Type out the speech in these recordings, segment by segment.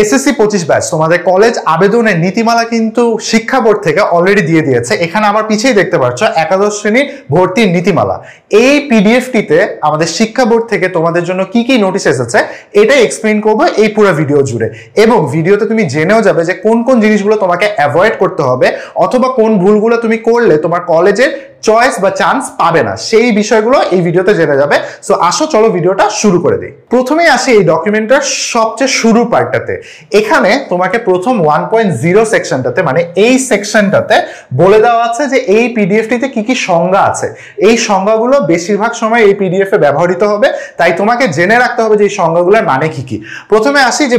SSC 25 batch তোমাদের college আবেদনের নীতিমালা কিন্তু শিক্ষা বোর্ড থেকে অলরেডি দিয়ে দিয়েছে। এখানে আমার পিছেই দেখতে পাচ্ছ একাদশ শ্রেণীর ভর্তির নীতিমালা। এই পিডিএফটিতে আমাদের শিক্ষা বোর্ড থেকে তোমাদের জন্য কি কি নোটিশ এসেছে এটাই এক্সপ্লেইন করবো এই পুরো ভিডিও জুড়ে, এবং ভিডিওতে তুমি জেনেও যাবে যে কোন কোন জিনিসগুলো তোমাকে অ্যাভয়েড করতে হবে অথবা কোন ভুলগুলো তুমি করলে তোমার কলেজের চয়েস বা চান্স পাবে না, সেই বিষয়গুলো এই ভিডিওতে জেনে যাবে। সো আসো চলো ভিডিওটা শুরু করে দিই। প্রথমেই আসি এই ডকুমেন্টটার সবচেয়ে শুরুর পার্টটাতে। এখানে তোমাকে প্রথম 1.0 সেকশনটাতে মানে এই সেকশনটাতে বলে দেওয়া আছে যে এই পিডিএফটিতে কি কি সংজ্ঞা আছে। এই সংজ্ঞাগুলো বেশিরভাগ সময় এই পিডিএফ এ ব্যবহৃত হবে, তাই তোমাকে জেনে রাখতে হবে যে এই সংজ্ঞাগুলোর মানে কি কি। প্রথমে আসি যে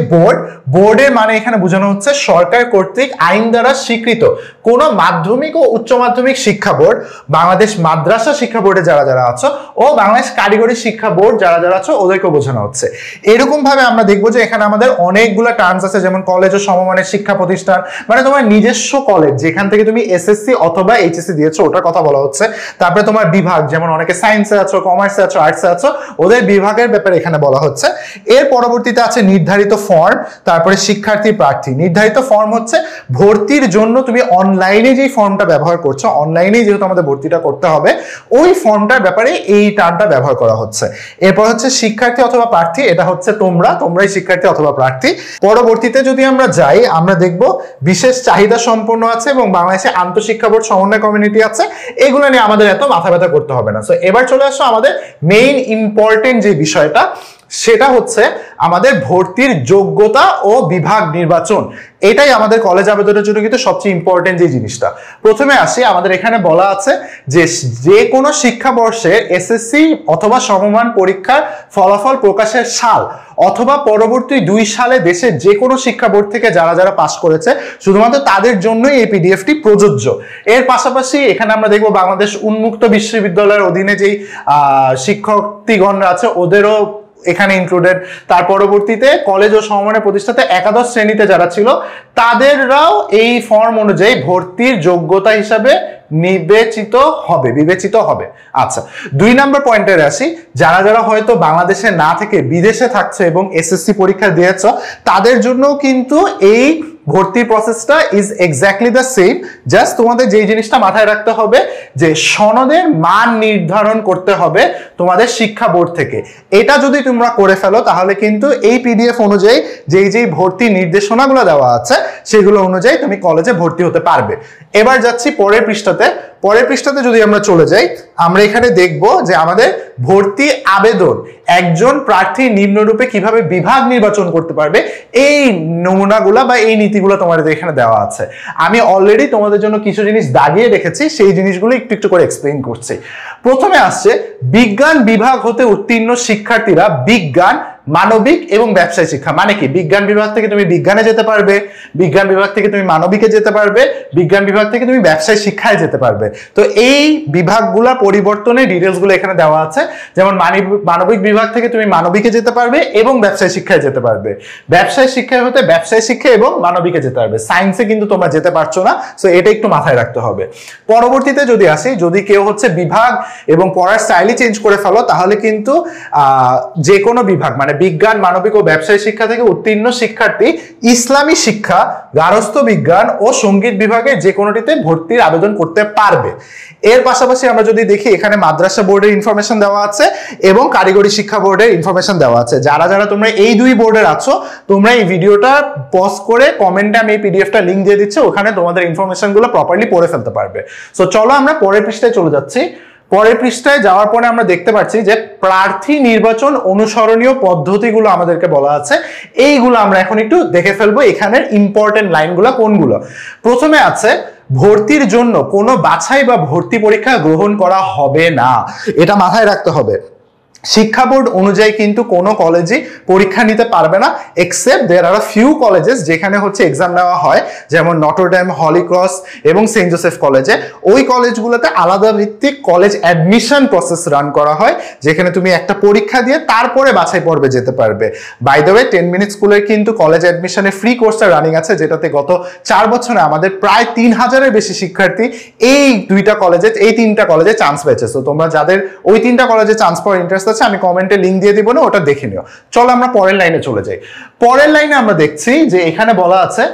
বোর্ডের মানে এখানে বোঝানো হচ্ছে সরকার কর্তৃক আইন দ্বারা স্বীকৃত কোন মাধ্যমিক ও উচ্চ মাধ্যমিক শিক্ষা বোর্ড, বাংলাদেশ মাদ্রাসা শিক্ষা বোর্ডে যারা যারা আছো ও বাংলাদেশ কারিগরি শিক্ষা বোর্ড যারা যারা আছো ওদেরকে বোঝানো হচ্ছে। এরকম ভাবে আমরা দেখবো যে এখানে আমাদের অনেকগুলো টার্মস আছে, যেমন কলেজ ও সমমানের শিক্ষা প্রতিষ্ঠান মানে তোমার নিজস্ব কলেজ যেখান থেকে তুমি এসএসসি অথবা এইচএসসি দিয়েছো ওটার কথা বলা হচ্ছে। তারপরে তোমার বিভাগ, যেমন অনেকে সায়েন্সে আছো, কমার্সে আছো, আর্টসে আছো, ওদের বিভাগের ব্যাপারে এখানে বলা হচ্ছে। এর পরবর্তীতে আছে নির্ধারিত ফর্ম, তারপরে শিক্ষার্থী প্রার্থী। নির্ধারিত ফর্ম হচ্ছে ভর্তির জন্য তুমি অনলাইনে যেই ফর্মটা ব্যবহার করছো, অনলাইনে যেহেতু আমাদের ভর্তিটা করতে হবে ওই ফর্মটার ব্যাপারে এই টার্মটা ব্যবহার করা হচ্ছে। এরপর হচ্ছে শিক্ষার্থী অথবা প্রার্থী, এটা হচ্ছে তোমরাই শিক্ষার্থী অথবা প্রার্থী। পরবর্তীতে যদি আমরা যাই আমরা দেখব বিশেষ চাহিদা সম্পন্ন আছে এবং বাংলাদেশে আন্তঃশিক্ষা বোর্ড সমন্বয় কমিউনিটি আছে, এগুলো নিয়ে আমাদের এত মাথা ব্যথা করতে হবে না। সো এবার চলে আসো আমাদের মেইন ইম্পর্টেন্ট যে বিষয়টা, সেটা হচ্ছে আমাদের ভর্তির যোগ্যতা ও বিভাগ নির্বাচন। এটাই আমাদের কলেজ আবেদনের জন্য কিন্তু সবচেয়ে ইম্পর্টেন্ট যে জিনিসটা। প্রথমে আসি, আমাদের এখানে বলা আছে যে কোনো শিক্ষাবর্ষের এসএসসি অথবা সমমান পরীক্ষার ফলাফল প্রকাশের সাল অথবা পরবর্তী 2 সালে দেশের যে কোনো শিক্ষা বোর্ড থেকে যারা যারা পাস করেছে শুধুমাত্র তাদের জন্যই এই পিডিএফটি প্রযোজ্য। এর পাশাপাশি এখানে আমরা দেখবো বাংলাদেশ উন্মুক্ত বিশ্ববিদ্যালয়ের অধীনে যেই শিক্ষার্থীগণরা আছে ওদেরও এখানে ইনক্লুডেড। তার পরবর্তীতে কলেজ ও সমমানের প্রতিষ্ঠাতে একাদশ শ্রেণীতে যারা ছিল তাদেররাও এই ফর্ম অনুযায়ী ভর্তির যোগ্যতা হিসাবে বিবেচিত হবে। আচ্ছা, 2 নম্বর পয়েন্টে আসি, যারা যারা হয়তো বাংলাদেশে না থেকে বিদেশে থাকছে এবং এসএসসি পরীক্ষা দিয়েছ তাদের জন্য কিন্তু এই ভর্তির প্রসেসটা is exactly the same. Just তোমাদের যেই জিনিসটা মাথায় রাখতে হবে যে সনদের মান নির্ধারণ করতে হবে তোমাদের শিক্ষা বোর্ড থেকে। এটা যদি তোমরা করে ফেলো তাহলে কিন্তু এই পিডিএফ অনুযায়ী যেই ভর্তি নির্দেশনাগুলো দেওয়া আছে সেগুলো অনুযায়ী তুমি কলেজে ভর্তি হতে পারবে। এবার যাচ্ছি পরের পৃষ্ঠাতে যদি আমরা চলে যাই, আমরা এখানে দেখব যে আমাদের ভর্তি আবেদন একজন প্রার্থী নিম্নরূপে কিভাবে বিভাগ নির্বাচন করতে পারবে এই নমুনাগুলা বা এই নীতিগুলো তোমাদের এখানে দেওয়া আছে। আমি অলরেডি তোমাদের জন্য কিছু জিনিস দাগিয়ে রেখেছি, সেই জিনিসগুলো একটু একটু করে এক্সপ্লেইন করছি। প্রথমে আসছে বিজ্ঞান বিভাগ হতে উত্তীর্ণ শিক্ষার্থীরা বিজ্ঞান, মানবিক এবং ব্যবসায় শিক্ষা। মানে কি, বিজ্ঞান বিভাগ থেকে তুমি বিজ্ঞানে যেতে পারবে, বিজ্ঞান বিভাগ থেকে তুমি মানবিকে যেতে পারবে, বিজ্ঞান বিভাগ থেকে তুমি ব্যবসায় শিক্ষায় যেতে পারবে। তো এই বিভাগগুলা পরিবর্তনের ডিটেলসগুলো এখানে দেওয়া আছে। যেমন মানবিক বিভাগ থেকে তুমি মানবিকে যেতে পারবে এবং ব্যবসায় শিক্ষায় যেতে পারবে, ব্যবসায় শিক্ষায় হতে ব্যবসায় শিক্ষা এবং মানবিকে যেতে পারবে। সায়েন্সে কিন্তু তোমরা যেতে পারছো না, সো এটা একটু মাথায় রাখতে হবে। পরবর্তীতে যদি আসি, যদি কেউ হচ্ছে বিভাগ এবং পড়ার স্টাইলই চেঞ্জ করে ফেলো তাহলে কিন্তু যে কোনো বিভাগ মানে বিজ্ঞান, মানবিক ও ব্যবসায় শিক্ষা থেকে উত্তীর্ণ শিক্ষার্থী ইসলামী শিক্ষা, গার্হস্থ্য বিজ্ঞান ও সঙ্গীত বিভাগে যে কোনোটিতে ভর্তির আবেদন করতে পারবে। এর পাশাপাশি আমরা যদি দেখি এখানে মাদ্রাসা বোর্ডের ইনফরমেশন দেওয়া আছে এবং কারিগরি শিক্ষা বোর্ডের ইনফরমেশন দেওয়া আছে। যারা যারা তোমরা এই 2 বোর্ডের আছো তোমরা এই ভিডিওটা পজ করে কমেন্টে আমি এই পিডিএফটা লিংক দিয়ে দিচ্ছি, ওখানে তোমাদের ইনফরমেশনগুলো প্রপারলি পড়ে ফেলতে পারবে। সো চলো আমরা পরের পৃষ্ঠায় চলে যাচ্ছি। পরের পৃষ্ঠায় যাওয়ার পরে আমরা দেখতে পাচ্ছি যে প্রার্থী নির্বাচন অনুসরণীয় পদ্ধতিগুলো আমাদেরকে বলা আছে, এইগুলো আমরা এখন একটু দেখে ফেলবো। এখানের ইম্পর্টেন্ট লাইনগুলো কোনগুলো। প্রথমে আছে ভর্তির জন্য কোনো বাছাই বা ভর্তি পরীক্ষা গ্রহণ করা হবে না, এটা মাথায় রাখতে হবে। শিক্ষা বোর্ড অনুযায়ী কিন্তু কোনো কলেজে পরীক্ষা নিতে পারবে না, এক্সেপ্ট দেয়ার আর ফিউ কলেজেস যেখানে হচ্ছে এক্সাম নেওয়া হয়, যেমন নটরডেম, হলি ক্রস এবং সেন্ট জোসেফ কলেজে। ওই কলেজগুলোতে আলাদা ভিত্তিক কলেজ অ্যাডমিশন প্রসেস রান করা হয়, যেখানে তুমি একটা পরীক্ষা দিয়ে তারপরে বাছাই পর্বে যেতে পারবে। বাই দ্য ওয়ে 10 মিনিট স্কুলের কিন্তু কলেজ অ্যাডমিশনের ফ্রি কোর্সটা রানিং আছে, যেটাতে গত 4 বছরে আমাদের প্রায় 3000-এর বেশি শিক্ষার্থী এই 3টা কলেজে চান্স পেয়েছে। তো তোমরা যাদের ওই 3টা কলেজে চান্স পাওয়ার ইন্টারেস্ট বলেছে, আমি কমেন্টে লিঙ্ক দিয়ে দিব না, ওটা দেখে নিও। চলো আমরা পরের লাইনে চলে যাই। পরের লাইনে আমরা দেখছি যে এখানে বলা আছে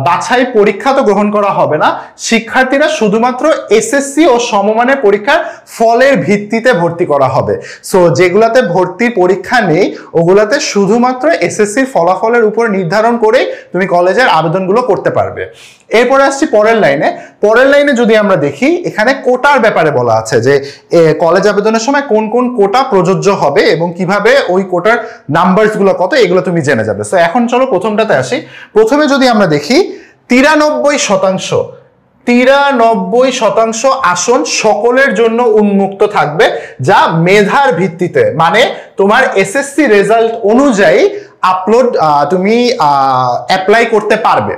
বাছাই পরীক্ষা তো গ্রহণ করা হবে না, শিক্ষার্থীরা শুধুমাত্র এসএসসি ও সমমানের পরীক্ষার ফলের ভিত্তিতে ভর্তি করা হবে। সো যেগুলাতে ভর্তির পরীক্ষা নেই ওগুলাতে শুধুমাত্র এসএসসির ফলাফলের উপর নির্ধারণ করে তুমি কলেজের আবেদনগুলো করতে পারবে। এরপরে আসছি পরের লাইনে। পরের লাইনে যদি আমরা দেখি এখানে কোটার ব্যাপারে বলা আছে যে কলেজ আবেদনের সময় কোন কোন কোটা প্রযোজ্য হবে এবং কিভাবে ওই কোটার নাম্বারসগুলো কত এগুলো তুমি জেনে যাবে। সো এখন চলো প্রথমটাতে আসি। প্রথমে যদি আমরা দেখি 93% আসন সকলের জন্য উন্মুক্ত থাকবে, যা মেধার ভিত্তিতে, মানে তোমার এসএসসি রেজাল্ট অনুযায়ী তুমি অ্যাপ্লাই করতে পারবে।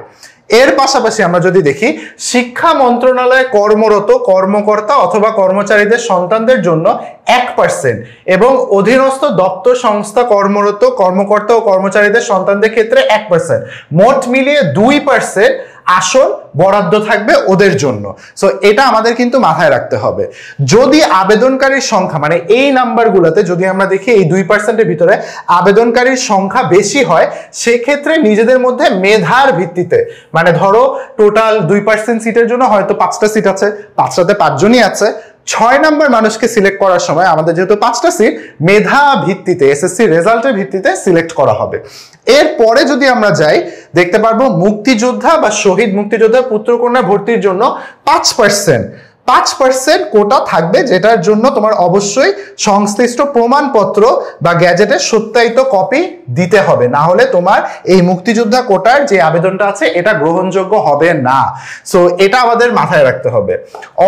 এর পাশাপাশি আমরা যদি দেখি শিক্ষা মন্ত্রণালয়ে কর্মরত কর্মকর্তা অথবা কর্মচারীদের সন্তানদের জন্য 1% এবং অধীনস্থ দপ্তর সংস্থা কর্মরত কর্মকর্তা ও কর্মচারীদের সন্তানদের ক্ষেত্রে 1%, মোট মিলিয়ে 2% আসন বরাদ্দ থাকবে ওদের জন্য। সো এটা আমাদের কিন্তু মাথায় রাখতে হবে। যদি আবেদনকারীর সংখ্যা, মানে এই নাম্বারগুলোতে যদি আমরা দেখি এই 2%-এর ভিতরে আবেদনকারীর সংখ্যা বেশি হয়, সেক্ষেত্রে নিজেদের মধ্যে মেধার ভিত্তিতে, মানে ধরো টোটাল 2% সিটের জন্য হয়তো 5টা সিট আছে, 5টাতে 5 জনই আছে, 6 নাম্বার মানুষকে সিলেক্ট করার সময় আমাদের যেহেতু 5টা সিট মেধা ভিত্তিতে এসএসসি রেজাল্টের ভিত্তিতে সিলেক্ট করা হবে। এরপরে যদি আমরা যাই দেখতে পারবো মুক্তিযোদ্ধা বা শহীদ মুক্তিযোদ্ধার পুত্রকন্যা ভর্তির জন্য 5% কোটা থাকবে, যেটার জন্য তোমার অবশ্যই সংশ্লিষ্ট প্রমাণপত্র বা গ্যাজেটের সত্যায়িত কপি দিতে হবে, না হলে তোমার এই মুক্তিযোদ্ধা কোটার যে আবেদনটা আছে এটা গ্রহণযোগ্য হবে না। সো এটা আমাদের মাথায় রাখতে হবে।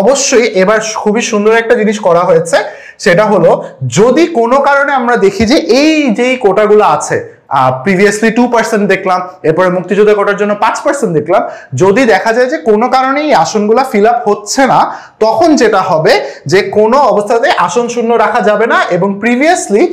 অবশ্যই এবার খুবই সুন্দর একটা জিনিস করা হয়েছে, সেটা হলো যদি কোনো কারণে আমরা দেখি যে এই যেই কোটাগুলো আছে, প্রিভিয়াসলি 2% দেখলাম, এরপরে মুক্তিযোদ্ধা কোটার জন্য 5% দেখলাম, যদি দেখা যায় যে কোনো কারণে এই আসনগুলো ফিল আপ হচ্ছে না, তখন যেটা হবে যে কোনো অবস্থাতে আসন শূন্য রাখা যাবে না এবং প্রিভিয়াসলি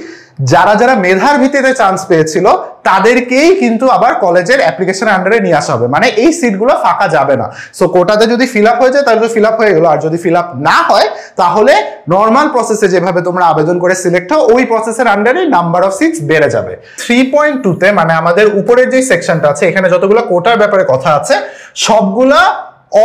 যারা যারা মেধার ভিত্তিতে চান্স পেয়েছিল তাদেরকেই কিন্তু আবার কলেজের অ্যাপ্লিকেশনের আন্ডারে নিয়ে আসা হবে, মানে এই সিটগুলো ফাঁকা যাবে না। সো কোটাতে যদি ফিল আপ হয়ে যায় তাহলে তো ফিল আপ হয়ে গেল, আর যদি ফিল আপ না হয় তাহলে নর্মাল প্রসেসে যেভাবে তোমরা আবেদন করে সিলেক্ট হও ওই প্রসেসের আন্ডারে নাম্বার অফ সিটস বেড়ে যাবে। 3.2-তে মানে আমাদের উপরের যে সেকশনটা আছে এখানে যতগুলো কোটার ব্যাপারে কথা আছে সবগুলা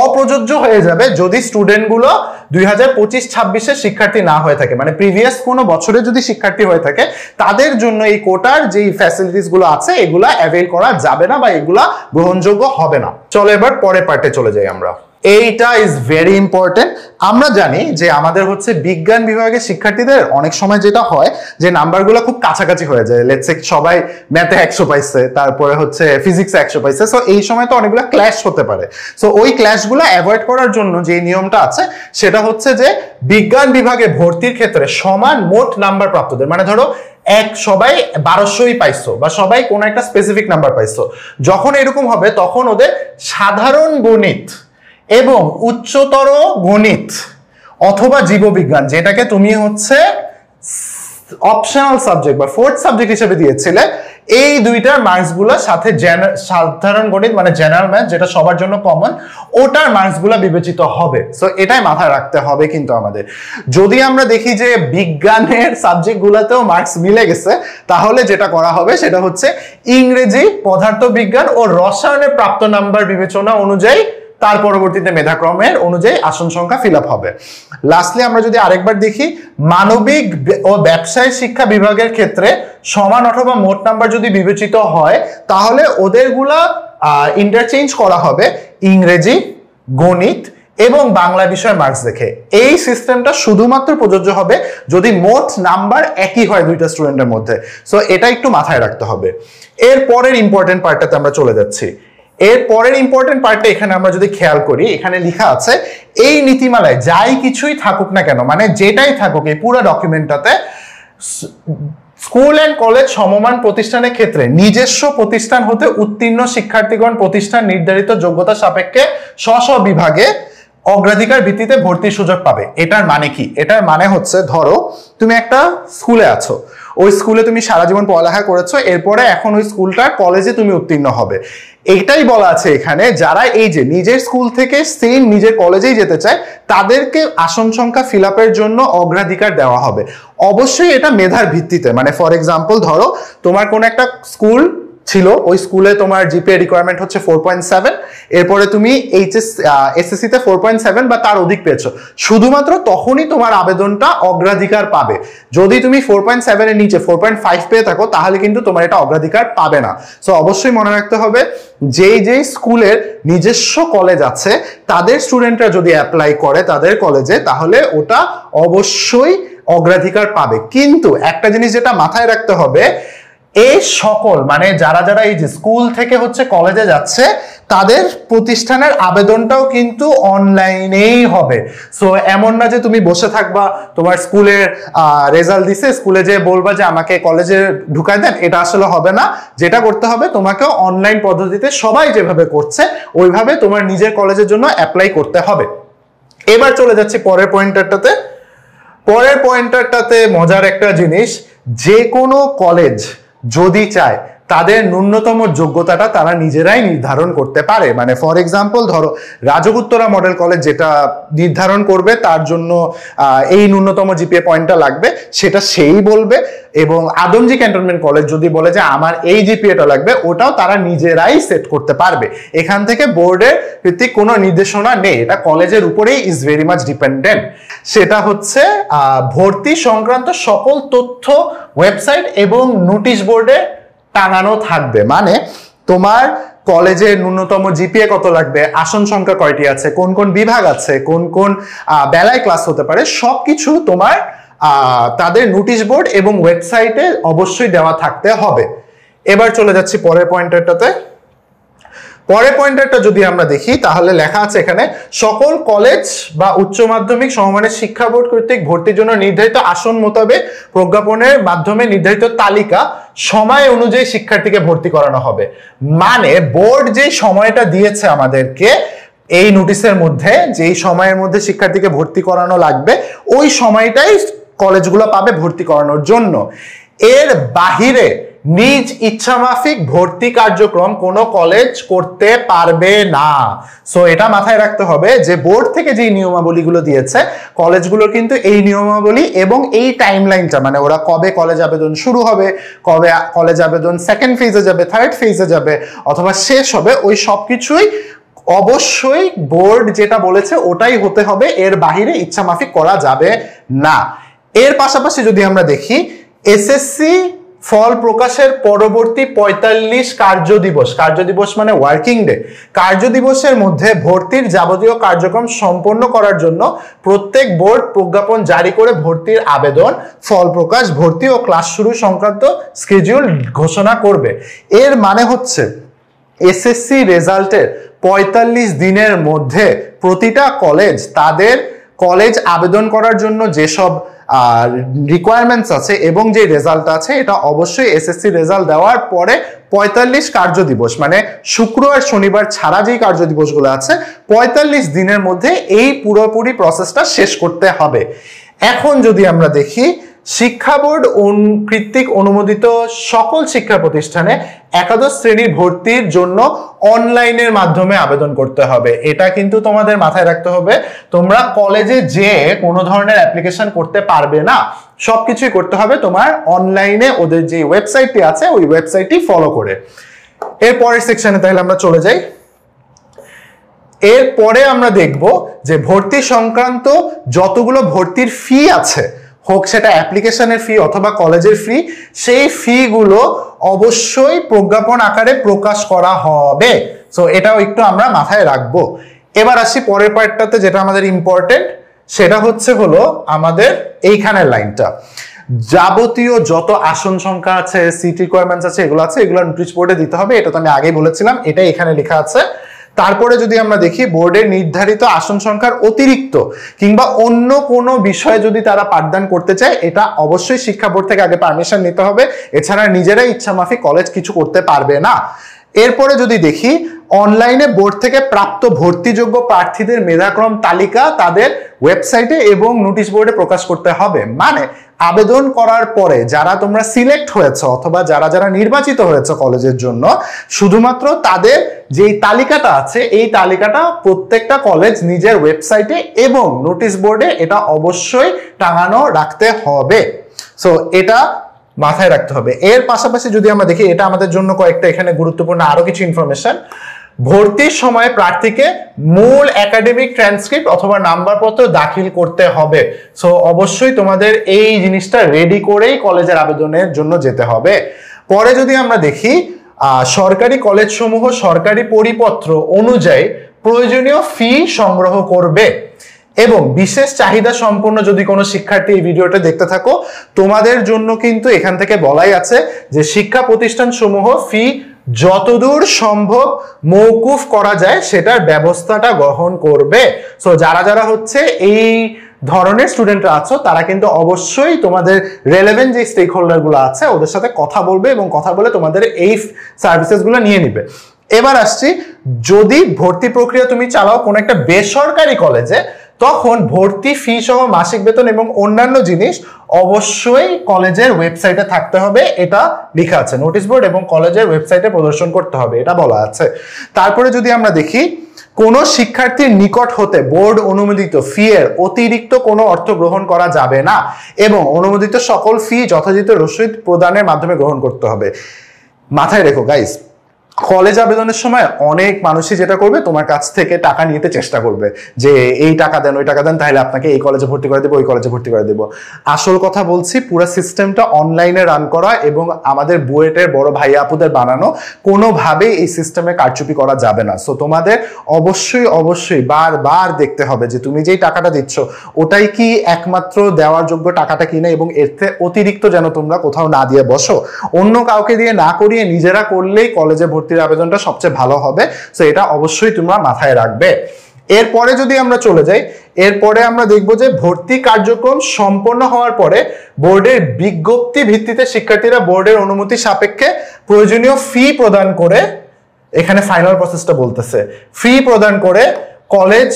অপ্রযোজ্য হয়ে যাবে যদি স্টুডেন্টগুলো 2025-26-এর শিক্ষার্থী না হয়ে থাকে, মানে প্রিভিয়াস কোনো বছরে যদি শিক্ষার্থী হয়ে থাকে তাদের জন্য এই কোটার যে ফ্যাসিলিটিস গুলো আছে এগুলা অ্যাভেল করা যাবে না বা এগুলা গ্রহণযোগ্য হবে না। চলো এবার পরের পার্টে চলে যাই আমরা। এইটা ইজ ভেরি ইম্পর্টেন্ট। আমরা জানি যে আমাদের হচ্ছে বিজ্ঞান বিভাগের শিক্ষার্থীদের অনেক সময় যেটা হয় যে নাম্বারগুলো খুব কাছাকাছি হয়ে যায়, লেটস সে সবাই ম্যাথে 100 পাইছে, তারপরে হচ্ছে ফিজিক্সে 100 পাইছে, সো এই সময় তো অনেকগুলো ক্ল্যাশ হতে পারে। সো ওই ক্ল্যাশগুলো অ্যাভয়েড করার জন্য যে নিয়মটা আছে সেটা হচ্ছে যে বিজ্ঞান বিভাগে ভর্তির ক্ষেত্রে সমান মোট নাম্বার প্রাপ্তদের, মানে ধরো সবাই 1200ই পাইছো বা সবাই কোনো একটা স্পেসিফিক নাম্বার পাইছো, যখন এরকম হবে তখন ওদের সাধারণ গণিত এবং উচ্চতর গণিত অথবা জীববিজ্ঞান, যেটাকে তুমি হচ্ছে অপশনাল সাবজেক্ট বা ফোর্থ সাবজেক্ট হিসেবে দিয়েছিলে, এই দুইটার মার্কসগুলো সাথে সাধারণ গণিত মানে জেনারেল ম্যাথ যেটা সবার জন্য কমন, ওটার মার্কসগুলো বিবেচিত হবে। সো এটাই মাথায় রাখতে হবে কিন্তু আমাদের। যদি আমরা দেখি যে বিজ্ঞানের সাবজেক্টগুলোতেও মার্কস মিলে গেছে তাহলে যেটা করা হবে সেটা হচ্ছে ইংরেজি, পদার্থবিজ্ঞান ও রসায়নের প্রাপ্ত নাম্বার বিবেচনা অনুযায়ী তার পরবর্তীতে মেধাক্রমের অনুযায়ী আসন সংখ্যা ফিল আপ হবে। লাস্টলি আমরা যদি আরেকবার দেখি মানবিক ও ব্যবসায় শিক্ষা বিভাগের ক্ষেত্রে সমান অথবা মোট নাম্বার যদি বিবেচিত হয় তাহলে ওদেরগুলা ইন্টারচেঞ্জ করা হবে ইংরেজি, গণিত এবং বাংলা বিষয় মার্কস দেখে। এই সিস্টেমটা শুধুমাত্র প্রযোজ্য হবে যদি মোট নাম্বার একই হয় দুইটা স্টুডেন্টের মধ্যে। সো এটা একটু মাথায় রাখতে হবে। এর পরের ইম্পর্টেন্ট পার্টটাতে আমরা চলে যাচ্ছি। এর পরের ইম্পর্টেন্ট পার্টটা এখানে আমরা যদি খেয়াল করি, এখানে লেখা আছে এই নীতিমালায় যাই কিছুই থাকুক না কেন, মানে যেটাই থাকুক এই পুরো ডকুমেন্টটাতে, স্কুল এন্ড কলেজ সমমান প্রতিষ্ঠানের ক্ষেত্রে নিজস্ব প্রতিষ্ঠান হতে উত্তীর্ণ শিক্ষার্থীগণ প্রতিষ্ঠান নির্ধারিত যোগ্যতা সাপেক্ষে স্ব বিভাগে অগ্রাধিকার ভিত্তিতে ভর্তির সুযোগ পাবে। এটার মানে কি? এটার মানে হচ্ছে ধরো তুমি একটা স্কুলে আছো, ওই স্কুলে তুমি সারা জীবন পড়ালেখা করেছো, এরপরে এখন ওই স্কুলটার কলেজে তুমি উত্তীর্ণ হবে। এইটাই বলা আছে এখানে, যারা এই যে নিজের স্কুল থেকে সেম নিজের কলেজেই যেতে চায় তাদেরকে আসন সংখ্যা ফিল আপের জন্য অগ্রাধিকার দেওয়া হবে। অবশ্যই এটা মেধার ভিত্তিতে, মানে ফর এক্সাম্পল ধরো তোমার কোন একটা স্কুল ছিল, ওই স্কুলে তোমার জিপিএ রিকোয়ারমেন্ট হচ্ছে 4.7, এরপরে তুমি এসএসসি তে 4.7 বা তার অধিক পেয়েছো, শুধুমাত্র তখনই তোমার আবেদনটা অগ্রাধিকার পাবে। যদি তুমি 4.7 এর নিচে 4.5 পেয়ে থাকো তাহলে কিন্তু তোমার এটা অগ্রাধিকার পাবে না। সো অবশ্যই মনে রাখতে হবে, যেই স্কুলের নিজস্ব কলেজ আছে তাদের স্টুডেন্টরা যদি অ্যাপ্লাই করে তাদের কলেজে, তাহলে ওটা অবশ্যই অগ্রাধিকার পাবে। কিন্তু একটা জিনিস যেটা মাথায় রাখতে হবে, এই সকল মানে যারা যারা এই যে স্কুল থেকে হচ্ছে কলেজে যাচ্ছে তাদের প্রতিষ্ঠানের আবেদনটাও কিন্তু অনলাইনেই হবে। সো এমন না যে তুমি বসে থাকবা, তোমার স্কুলের রেজাল্ট দিছে, স্কুলে যে বলবা যে আমাকে কলেজে ঢুকায় দেন, এটা আসলে হবে না। যেটা করতে হবে, তোমাকে অনলাইন পদ্ধতিতে সবাই যেভাবে করছে ওইভাবে তোমার নিজের কলেজের জন্য অ্যাপ্লাই করতে হবে। এবার চলে যাচ্ছি পরের পয়েন্টারটাতে। পরের পয়েন্টারটাতে মজার একটা জিনিস, যে কোনো কলেজ যদি চায় তাদের ন্যূনতম যোগ্যতাটা তারা নিজেরাই নির্ধারণ করতে পারে। মানে ফর এক্সাম্পল ধরো রাজগুত্তরা মডেল কলেজ যেটা নির্ধারণ করবে তার জন্য এই ন্যূনতম জিপিএ পয়েন্টটা লাগবে সেটা সেই বলবে, এবং আদমজি ক্যান্টনমেন্ট কলেজ যদি বলে যে আমার এই জিপিএটা লাগবে, ওটাও তারা নিজেরাই সেট করতে পারবে। এখান থেকে বোর্ডের ভিত্তিক কোনো নির্দেশনা নেই, এটা কলেজের উপরেই ইজ ভেরি মাচ ডিপেন্ডেন্ট। সেটা হচ্ছে ভর্তি সংক্রান্ত সকল তথ্য ওয়েবসাইট এবং নোটিশ বোর্ডে টাঙানো থাকবে। মানে তোমার কলেজের ন্যূনতম জিপিএ কত লাগবে, আসন সংখ্যা কয়টি আছে, কোন কোন বিভাগ আছে, কোন কোন বেলায় ক্লাস হতে পারে, সবকিছু তোমার তাদের নোটিশ বোর্ড এবং ওয়েবসাইটে অবশ্যই দেওয়া থাকতে হবে। এবার চলে যাচ্ছি পরের পয়েন্টারটাতে। পরের পয়েন্টারটা যদি আমরা দেখি তাহলে লেখা আছে এখানে, সকল কলেজ বা উচ্চ মাধ্যমিক সমমানের শিক্ষা বোর্ড কর্তৃক ভর্তির জন্য নির্ধারিত আসন মোতাবেক প্রজ্ঞাপনের মাধ্যমে নির্ধারিত তালিকা সময় অনুযায়ী শিক্ষার্থীকে ভর্তি করানো হবে। মানে বোর্ড যে সময়টা দিয়েছে আমাদেরকে এই নোটিশের মধ্যে, যেই সময়ের মধ্যে শিক্ষার্থীকে ভর্তি করানো লাগবে, ওই সময়টাই কলেজগুলো পাবে ভর্তি করানোর জন্য। এর বাহিরে নিজ ইচ্ছামাফিক ভর্তি কার্যক্রম কোনো কলেজ করতে পারবে না। সো এটা মাথায় রাখতে হবে যে বোর্ড থেকে যে নিয়মাবলীগুলো দিয়েছে কলেজগুলো কিন্তু এই নিয়মাবলী এবং এই টাইমলাইনটা, মানে ওরা কবে কলেজ আবেদন শুরু হবে, কবে কলেজ আবেদন সেকেন্ড ফেজে যাবে, থার্ড ফেজে যাবে অথবা শেষ হবে, ওই সবকিছুই অবশ্যই বোর্ড যেটা বলেছে ওটাই হতে হবে, এর বাহিরে ইচ্ছামাফিক করা যাবে না। এর পাশাপাশি যদি আমরা দেখি, এসএসসি ফল প্রকাশের পরবর্তী 45 কার্যদিবস মানে ওয়ার্কিং ডে, কার্যদিবসের মধ্যে ভর্তির যাবতীয় কার্যক্রম সম্পন্ন করার জন্য প্রত্যেক বোর্ড প্রজ্ঞাপন জারি করে ভর্তির আবেদন, ফল প্রকাশ, ভর্তি ও ক্লাস শুরু সংক্রান্ত স্কেডিউল ঘোষণা করবে। এর মানে হচ্ছে এসএসসি রেজাল্টের 45 দিনের মধ্যে প্রতিটা কলেজ তাদের কলেজ আবেদন করার জন্য যেসব রিকোয়ারমেন্টস আছে এবং যে রেজাল্ট আছে, এটা অবশ্যই এসএসসি রেজাল্ট দেওয়ার পরে 45 কার্যদিবস মানে শুক্র আর শনিবার ছাড়া যেই কার্যদিবসগুলো আছে 45 দিনের মধ্যে এই পুরোপুরি প্রসেসটা শেষ করতে হবে। এখন যদি আমরা দেখি, শিক্ষা বোর্ড কর্তৃক অনুমোদিত সকল শিক্ষা প্রতিষ্ঠানে একাদশ শ্রেণীর ভর্তির জন্য অনলাইনের মাধ্যমে আবেদন করতে হবে। এটা কিন্তু তোমাদের মাথায় রাখতে হবে, তোমরা কলেজে যে কোনো ধরনের অ্যাপ্লিকেশন করতে পারবে না, সবকিছুই করতে হবে তোমার অনলাইনে, ওদের যে ওয়েবসাইটটি আছে ওই ওয়েবসাইটটি ফলো করে। এর পরের সেকশনে তাহলে আমরা চলে যাই। এরপরে আমরা দেখব যে ভর্তি সংক্রান্ত যতগুলো ভর্তির ফি আছে, হোক সেটা অ্যাপ্লিকেশনের ফি অথবা কলেজের ফি, সেই ফি গুলো অবশ্যই প্রজ্ঞাপন আকারে প্রকাশ করা হবে। সো এটাও একটু আমরা মাথায় রাখবো। এবার আসি পরের পার্টটাতে, যেটা আমাদের ইম্পর্টেন্ট, সেটা হলো আমাদের এইখানের লাইনটা, যাবতীয় যত আসন সংখ্যা আছে, সিট রিকোয়ারমেন্টস আছে, এগুলো আছে, এগুলো নোটিশ বোর্ডে দিতে হবে। এটা তো আমি আগেই বলেছিলাম, এটা এখানে লেখা আছে। তারপরে যদি আমরা দেখি, বোর্ডের নির্ধারিত আসন সংখ্যার অতিরিক্ত কিংবা অন্য কোনো বিষয়ে যদি তারা পাঠদান করতে চায়, এটা অবশ্যই শিক্ষা বোর্ড থেকে আগে পারমিশন নিতে হবে, এছাড়া নিজেরাই ইচ্ছামাফিক কলেজ কিছু করতে পারবে না। এরপরে যদি দেখি, অনলাইনে বোর্ড থেকে প্রাপ্ত ভর্তিযোগ্য প্রার্থীদের মেধাক্রম তালিকা তাদের ওয়েবসাইটে এবং নোটিশ বোর্ডে প্রকাশ করতে হবে। মানে আবেদন করার পরে যারা তোমরা সিলেক্ট হয়েছে অথবা যারা যারা নির্বাচিত হয়েছে কলেজের জন্য, শুধুমাত্র তাদের যেই তালিকাটা আছে এই তালিকাটা প্রত্যেকটা কলেজ নিজের ওয়েবসাইটে এবং নোটিশ বোর্ডে এটা অবশ্যই টাঙানো রাখতে হবে। সো এটা মাথায় রাখতে হবে। এর পাশাপাশি যদি আমরা দেখি, এটা আমাদের জন্য কয়েকটা এখানে গুরুত্বপূর্ণ আরো কিছু ইনফরমেশন। ভর্তির সময় প্রার্থীকে মূল একাডেমিক ট্রান্সক্রিপ্ট অথবা নাম্বারপত্র দাখিল করতে হবে। সো অবশ্যই তোমাদের এই জিনিসটা রেডি করেই কলেজের আবেদনের জন্য যেতে হবে। পরে যদি আমরা দেখি, সরকারি কলেজ সমূহ সরকারি পরিপত্র অনুযায়ী প্রয়োজনীয় ফি সংগ্রহ করবে এবং বিশেষ চাহিদা সম্পন্ন যদি কোনো শিক্ষার্থী এই ভিডিওটা দেখতে থাকো, তোমাদের জন্য কিন্তু এখান থেকে বলাই আছে যে শিক্ষা প্রতিষ্ঠান সমূহ ফি যতদূর সম্ভব মওকুফ করা যায় সেটার ব্যবস্থাটা গ্রহণ করবে। সো যারা যারা হচ্ছে এই ধরনের স্টুডেন্টরা আছো তারা কিন্তু অবশ্যই তোমাদের রেলেভেন্ট যে স্টেক হোল্ডার গুলো আছে ওদের সাথে কথা বলবে এবং কথা বলে তোমাদের এই সার্ভিসেস গুলো নিয়ে নিবে। এবার আসছি, যদি ভর্তি প্রক্রিয়া তুমি চালাও কোনো একটা বেসরকারি কলেজে, তখন ভর্তি ফি সহ মাসিক বেতন এবং অন্যান্য জিনিস অবশ্যই কলেজের ওয়েবসাইটে থাকতে হবে। এটা লেখা আছে, নোটিশ বোর্ড এবং কলেজের ওয়েবসাইটে প্রদর্শন করতে হবে, এটা বলা আছে। তারপরে যদি আমরা দেখি, কোন শিক্ষার্থীর নিকট হতে বোর্ড অনুমোদিত ফি এর অতিরিক্ত কোনো অর্থ গ্রহণ করা যাবে না এবং অনুমোদিত সকল ফি যথাযথ রসিদ প্রদানের মাধ্যমে গ্রহণ করতে হবে। মাথায় রেখো গাইস, কলেজ আবেদনের সময় অনেক মানুষই যেটা করবে, তোমার কাছ থেকে টাকা নিতে চেষ্টা করবে যে এই টাকা দেন ওই টাকা দেন, তাহলে আপনাকে এই কলেজে ভর্তি করে দেবো ওই কলেজে ভর্তি করে দেবো। আসল কথা বলছি, পুরো সিস্টেমটা অনলাইনে রান করা এবং আমাদের বুয়েটের বড় ভাই আপুদের বানানো, কোনোভাবেই এই সিস্টেমে কারচুপি করা যাবে না। সো তোমাদের অবশ্যই অবশ্যই বারবার দেখতে হবে যে তুমি যেই টাকাটা দিচ্ছ ওটাই কি একমাত্র দেওয়ার যোগ্য টাকাটা কিনা, এবং এর থেকে অতিরিক্ত যেন তোমরা কোথাও না দিয়ে বসো। অন্য কাউকে দিয়ে না করিয়ে নিজেরা করলেই কলেজে ভর্তির আবেদনটা সবচেয়ে ভালো হবে। সো এটা অবশ্যই তোমরা মাথায় রাখবে। এরপরে যদি আমরা চলে যাই, এরপরে আমরা দেখবো যে ভর্তি কার্যক্রম সম্পন্ন হওয়ার পরে বোর্ডের বিজ্ঞপ্তি ভিত্তিতে শিক্ষার্থীরা বোর্ডের অনুমতি সাপেক্ষে প্রয়োজনীয় ফি প্রদান করে, এখানে ফাইনাল প্রসেসটা বলতেছে, ফি প্রদান করে কলেজ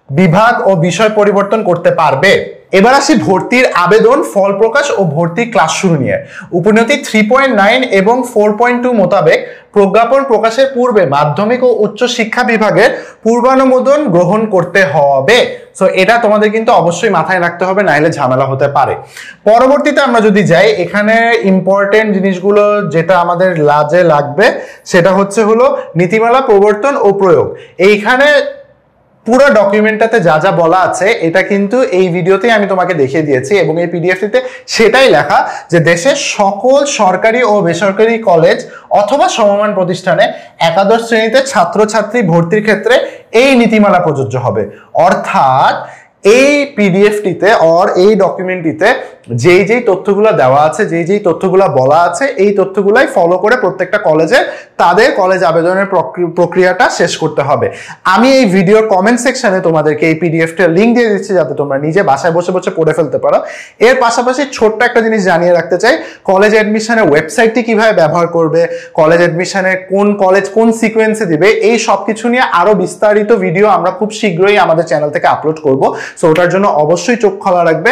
বিভাগ ও বিষয় পরিবর্তন করতে পারবে। এবার আসি ভর্তির আবেদন, ফল প্রকাশ ও ভর্তি ক্লাস শুরু নিয়ে। উপনীতি 3.9 এবং 4.2 মোতাবেক প্রজ্ঞাপন প্রকাশের পূর্বে মাধ্যমিক ও উচ্চ শিক্ষা বিভাগের পূর্বানুমোদন গ্রহণ করতে হবে। সো এটা তোমাদের কিন্তু অবশ্যই মাথায় রাখতে হবে, নাহলে ঝামেলা হতে পারে। পরবর্তীতে আমরা যদি যাই, এখানে ইম্পর্টেন্ট জিনিসগুলো যেটা আমাদের লাজে লাগবে সেটা হলো নীতিমালা প্রবর্তন ও প্রয়োগ। এইখানে পুরো ডকুমেন্টটাতে যা যা বলা আছে এটা কিন্তু এই ভিডিওতেই আমি তোমাকে দেখিয়ে দিয়েছি এবং এই পিডিএফটিতে সেটাই লেখা যে দেশের সকল সরকারি ও বেসরকারি কলেজ অথবা সমমান প্রতিষ্ঠানে একাদশ শ্রেণীতে ছাত্রছাত্রী ভর্তির ক্ষেত্রে এই নীতিমালা প্রযোজ্য হবে। অর্থাৎ এই পিডিএফটিতে এই ডকুমেন্টটিতে যেই যেই তথ্যগুলো দেওয়া আছে, যেই যেই তথ্যগুলো বলা আছে, এই তথ্যগুলাই ফলো করে প্রত্যেকটা কলেজে তাদের কলেজ আবেদনের প্রক্রিয়াটা শেষ করতে হবে। আমি এই ভিডিওর কমেন্ট সেকশনে তোমাদেরকে এই পিডিএফটার লিঙ্ক দিয়ে দিচ্ছি যাতে তোমরা নিজে বাসায় বসে বসে পড়ে ফেলতে পারো। এর পাশাপাশি ছোট্ট একটা জিনিস জানিয়ে রাখতে চাই, কলেজ অ্যাডমিশনের ওয়েবসাইটটি কিভাবে ব্যবহার করবে, কলেজ অ্যাডমিশনের কোন কলেজ কোন সিকোয়েন্সে দিবে, এই সব কিছু নিয়ে আরো বিস্তারিত ভিডিও আমরা খুব শীঘ্রই আমাদের চ্যানেল থেকে আপলোড করব। সো ওটার জন্য অবশ্যই চোখ খোলা রাখবে।